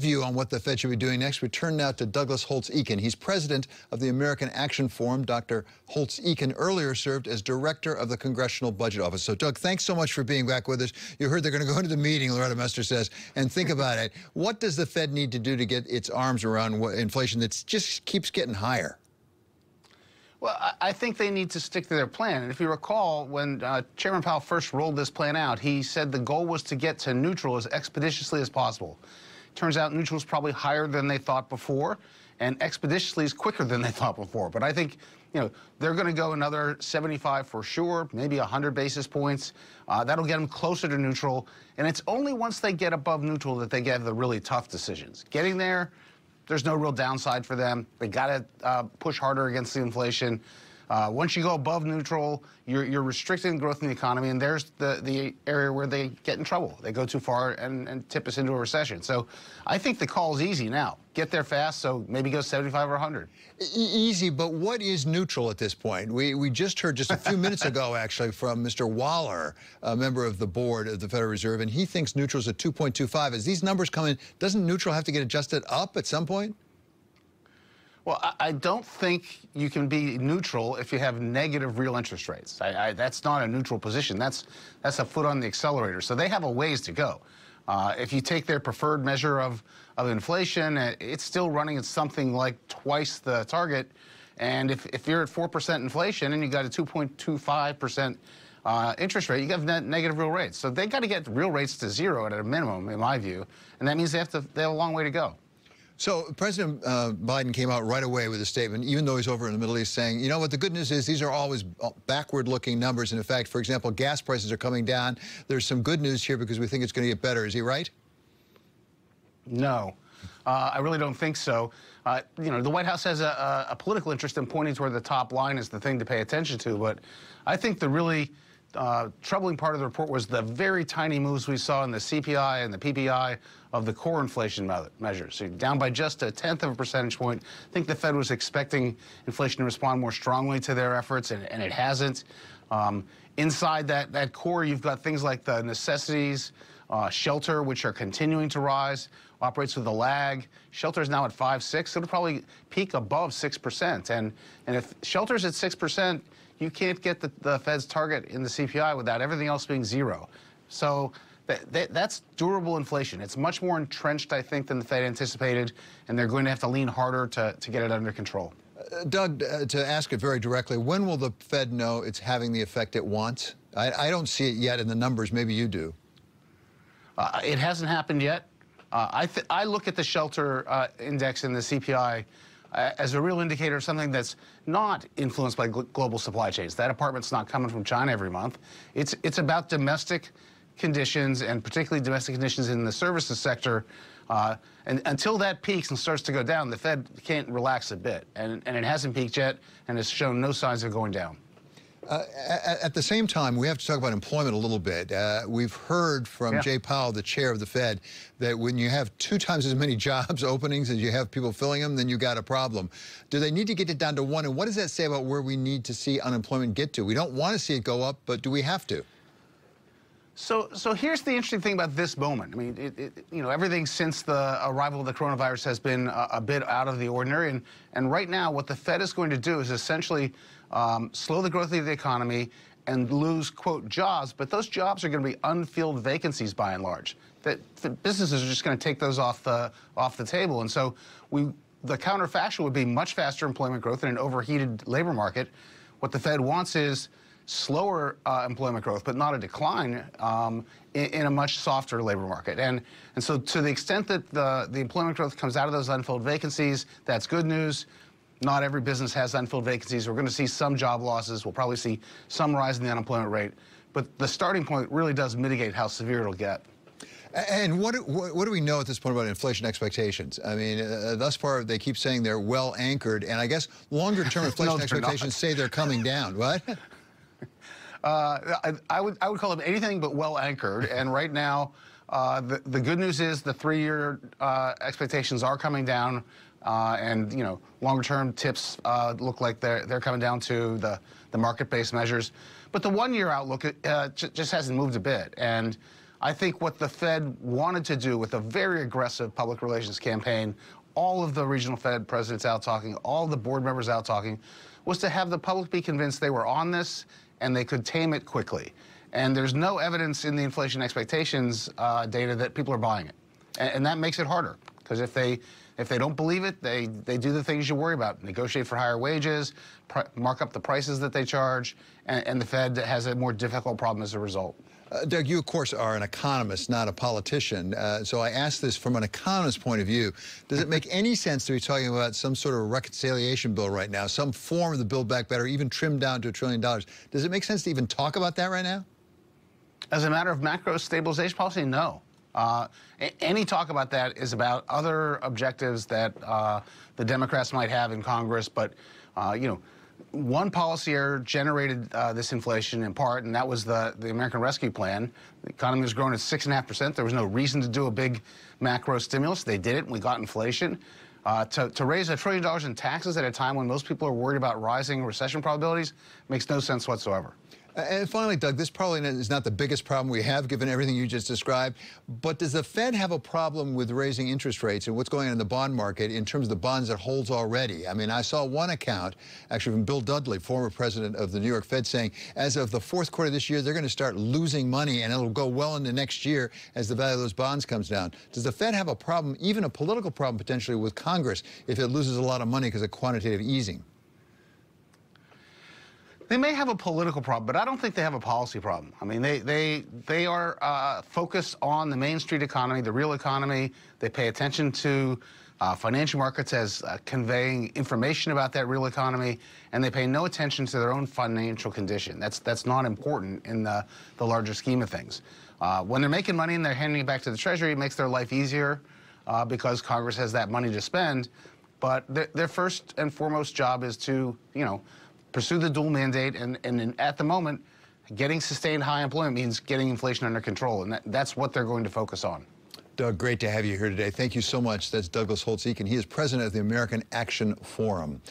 view on what the Fed should be doing next. We turn now to Douglas Holtz-Eakin. He's president of the American Action Forum. Dr. Holtz-Eakin earlier served as director of the Congressional Budget Office. So, Doug, thanks so much for being back with us. You heard they're going to go into the meeting, Loretta Mester says, and think about it. What does the Fed need to do to get its arms around inflation that just keeps getting higher? Well, I think they need to stick to their plan. And if you recall, when Chairman Powell first rolled this plan out, he said the goal was to get to neutral as expeditiously as possible. Turns out neutral is probably higher than they thought before, and expeditiously is quicker than they thought before. But I think, they're going to go another 75 for sure, maybe 100 basis points. That'll get them closer to neutral. And it's only once they get above neutral that they get the really tough decisions. Getting there, there's no real downside for them. They got to push harder against the inflation. Once you go above neutral, you're restricting growth in the economy, and there's the area where they get in trouble. They go too far and tip us into a recession. So I think the call is easy now. Get there fast, so maybe go 75 or 100. Easy, but what is neutral at this point? We just heard just a few minutes ago, actually, from Mr. Waller, a member of the board of the Federal Reserve, and he thinks neutral is at 2.25. As these numbers come in, doesn't neutral have to get adjusted up at some point? Well, I don't think you can be neutral if you have negative real interest rates. That's not a neutral position. That's a foot on the accelerator. So they have a ways to go. If you take their preferred measure of inflation, it's still running at something like twice the target. And if you're at 4% inflation and you got a 2.25% interest rate, you have negative real rates. So they got to get real rates to zero at a minimum, in my view. And that means they have a long way to go. So President Biden came out right away with a statement, even though he's over in the Middle East, saying, you know what, the good news is these are always backward-looking numbers. And in fact, for example, gas prices are coming down. There's some good news here because we think it's going to get better. Is he right? No, I really don't think so. The White House has a political interest in pointing toward the top line as the thing to pay attention to. But I think the really troubling part of the report was the very tiny moves we saw in the CPI and the PPI of the core inflation measures. So down by just 1/10 of a percentage point. I think the Fed was expecting inflation to respond more strongly to their efforts, and it hasn't. Inside that core, you've got things like the necessities, shelter, which are continuing to rise, operates with a lag. Shelter is now at 5.6. It'll probably peak above 6%. And if shelter's at 6%, you can't get the Fed's target in the CPI without everything else being zero. So that's durable inflation. It's much more entrenched, I think, than the Fed anticipated, and they're going to have to lean harder to get it under control. Doug, to ask it very directly, when will the Fed know it's having the effect it wants? I don't see it yet in the numbers. Maybe you do. It hasn't happened yet. I look at the shelter index in the CPI as a real indicator of something that's not influenced by global supply chains. That apartment's not coming from China every month. It's about domestic conditions, and particularly domestic conditions in the services sector. And until that peaks and starts to go down, the Fed can't relax a bit. And it hasn't peaked yet, and it's shown no signs of going down. At the same time, we have to talk about employment a little bit. We've heard from Jay Powell, the chair of the Fed, that when you have 2 times as many jobs openings as you have people filling them, then you got a problem. Do they need to get it down to 1? And what does that say about where we need to see unemployment get to? We don't want to see it go up, but do we have to? So here's the interesting thing about this moment. I mean, everything since the arrival of the coronavirus has been a bit out of the ordinary. And right now, what the Fed is going to do is essentially slow the growth of the economy and lose, quote, jobs. But those jobs are going to be unfilled vacancies by and large. That the businesses are just going to take those off the table. And so the counterfactual would be much faster employment growth in an overheated labor market. What the Fed wants is slower employment growth, but not a decline in a much softer labor market. And so to the extent that the employment growth comes out of those unfilled vacancies, that's good news. Not every business has unfilled vacancies. We're going to see some job losses. We'll probably see some rise in the unemployment rate. But the starting point really does mitigate how severe it'll get. And what do we know at this point about inflation expectations? I mean, thus far, they keep saying they're well anchored. And I guess longer-term inflation expectations say they're coming down. What? I would call them anything but well anchored. And right now, the good news is the 3-year expectations are coming down, and longer term tips look like they're coming down to the market-based measures. But the 1-year outlook just hasn't moved a bit. And I think what the Fed wanted to do with a very aggressive public relations campaign, all of the regional Fed presidents out talking, all the board members out talking, was to have the public be convinced they were on this and they could tame it quickly. And there's no evidence in the inflation expectations data that people are buying it. And that makes it harder, because if they don't believe it, they do the things you worry about: negotiate for higher wages, mark up the prices that they charge, and the Fed has a more difficult problem as a result. Doug, you, of course, are an economist, not a politician. So I ask this from an economist's point of view. Does it make any sense to be talking about some sort of reconciliation bill right now, some form of the Build Back Better, even trimmed down to $1 trillion? Does it make sense to even talk about that right now? As a matter of macro stabilization policy, no. Any talk about that is about other objectives that the Democrats might have in Congress, but, you know, one policy error generated this inflation in part, and that was the American Rescue Plan. The economy was growing at 6.5%. There was no reason to do a big macro stimulus. They did it, and we got inflation. To raise $1 trillion in taxes at a time when most people are worried about rising recession probabilities makes no sense whatsoever. And finally, Doug, this probably is not the biggest problem we have, given everything you just described, but does the Fed have a problem with raising interest rates and what's going on in the bond market in terms of the bonds it holds already? I mean, I saw one account, actually from Bill Dudley, former president of the New York Fed, saying as of the fourth quarter of this year, they're going to start losing money, and it'll go well into next year as the value of those bonds comes down. Does the Fed have a problem, even a political problem potentially, with Congress if it loses a lot of money because of quantitative easing? They may have a political problem, but I don't think they have a policy problem. I mean, they are focused on the Main Street economy, the real economy. They pay attention to financial markets as conveying information about that real economy, and they pay no attention to their own financial condition. That's not important in the larger scheme of things. When they're making money and they're handing it back to the Treasury, it makes their life easier because Congress has that money to spend. But their first and foremost job is to, you know, pursue the dual mandate, and at the moment, getting sustained high employment means getting inflation under control, and that's what they're going to focus on. Doug, great to have you here today. Thank you so much. That's Douglas Holtz-Eakin. He is president of the American Action Forum.